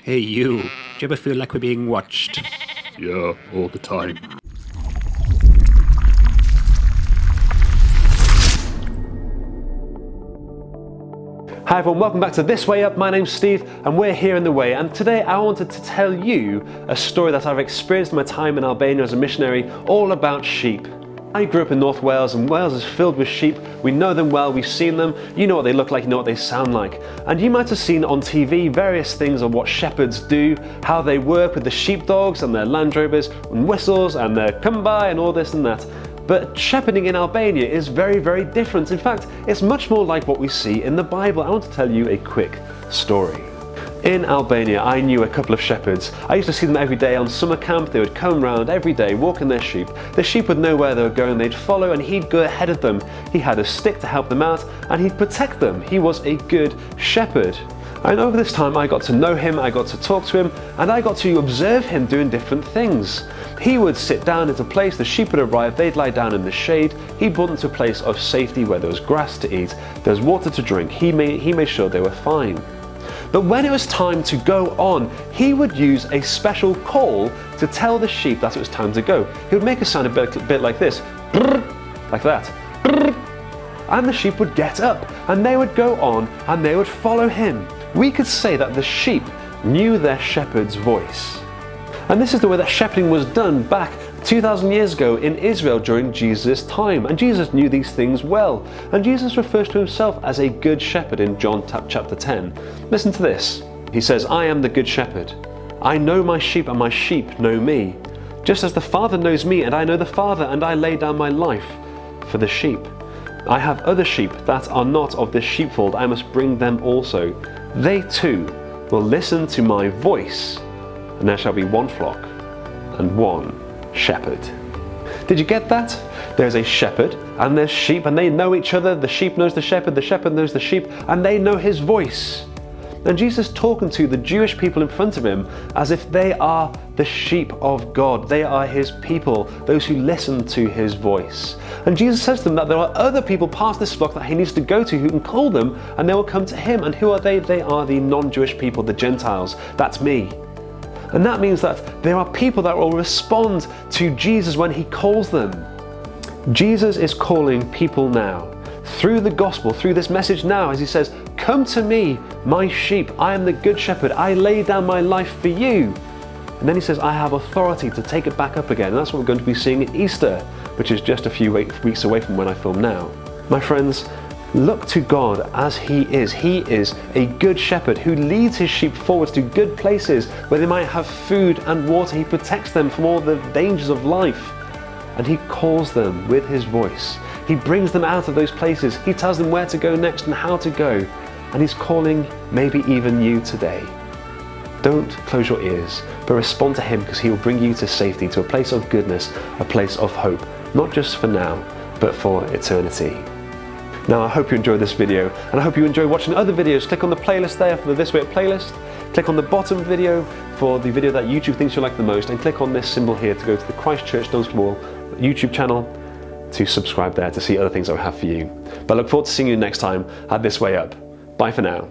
Hey you, do you ever feel like we're being watched? Yeah, all the time. Hi everyone, welcome back to This Way Up. My name's Steve and we're here in The Way, and today I wanted to tell you a story that I've experienced in my time in Albania as a missionary, all about sheep. I grew up in North Wales, and Wales is filled with sheep. We know them well, we've seen them, you know what they look like, you know what they sound like. And you might have seen on TV various things of what shepherds do, how they work with the sheepdogs and their Land Rovers and whistles and their come by and all this and that. But shepherding in Albania is very, very different. In fact, it's much more like what we see in the Bible. I want to tell you a quick story. In Albania, I knew a couple of shepherds. I used to see them every day on summer camp. They would come round every day, walking their sheep. The sheep would know where they were going, they'd follow, and he'd go ahead of them. He had a stick to help them out, and he'd protect them. He was a good shepherd. And over this time, I got to know him, I got to talk to him, and I got to observe him doing different things. He would sit down at a place, the sheep would arrive, they'd lie down in the shade. He brought them to a place of safety where there was grass to eat, there was water to drink. He made sure they were fine. But when it was time to go on, he would use a special call to tell the sheep that it was time to go. He would make a sound a bit like this, like that. And the sheep would get up and they would go on and they would follow him. We could say that the sheep knew their shepherd's voice. And this is the way that shepherding was done back 2,000 years ago in Israel during Jesus' time. And Jesus knew these things well. And Jesus refers to himself as a good shepherd in John chapter 10. Listen to this. He says, "I am the good shepherd. I know my sheep and my sheep know me. Just as the Father knows me and I know the Father, and I lay down my life for the sheep. I have other sheep that are not of this sheepfold. I must bring them also. They too will listen to my voice, and there shall be one flock and one shepherd." Did you get that? There's a shepherd and there's sheep, and they know each other. The sheep knows the shepherd knows the sheep, and they know his voice. And Jesus is talking to the Jewish people in front of him as if they are the sheep of God. They are his people, those who listen to his voice. And Jesus says to them that there are other people past this flock that he needs to go to who can call them, and they will come to him. And who are they? They are the non-Jewish people, the Gentiles. That's me. And that means that there are people that will respond to Jesus when he calls them. Jesus is calling people now, through the gospel, through this message now, as he says, "Come to me, my sheep. I am the good shepherd. I lay down my life for you." And then he says, "I have authority to take it back up again." And that's what we're going to be seeing at Easter, which is just a few weeks away from when I film now. My friends, look to God as he is. He is a good shepherd who leads his sheep forwards to good places where they might have food and water. He protects them from all the dangers of life, and he calls them with his voice. He brings them out of those places. He tells them where to go next and how to go, and he's calling maybe even you today. Don't close your ears, but respond to him, because he will bring you to safety, to a place of goodness, a place of hope, not just for now, but for eternity. Now, I hope you enjoyed this video, and I hope you enjoy watching other videos. Click on the playlist there for the This Way Up playlist. Click on the bottom video for the video that YouTube thinks you like the most, and click on this symbol here to go to the Christchurch Dunstable YouTube channel to subscribe there to see other things I have for you. But I look forward to seeing you next time at This Way Up. Bye for now.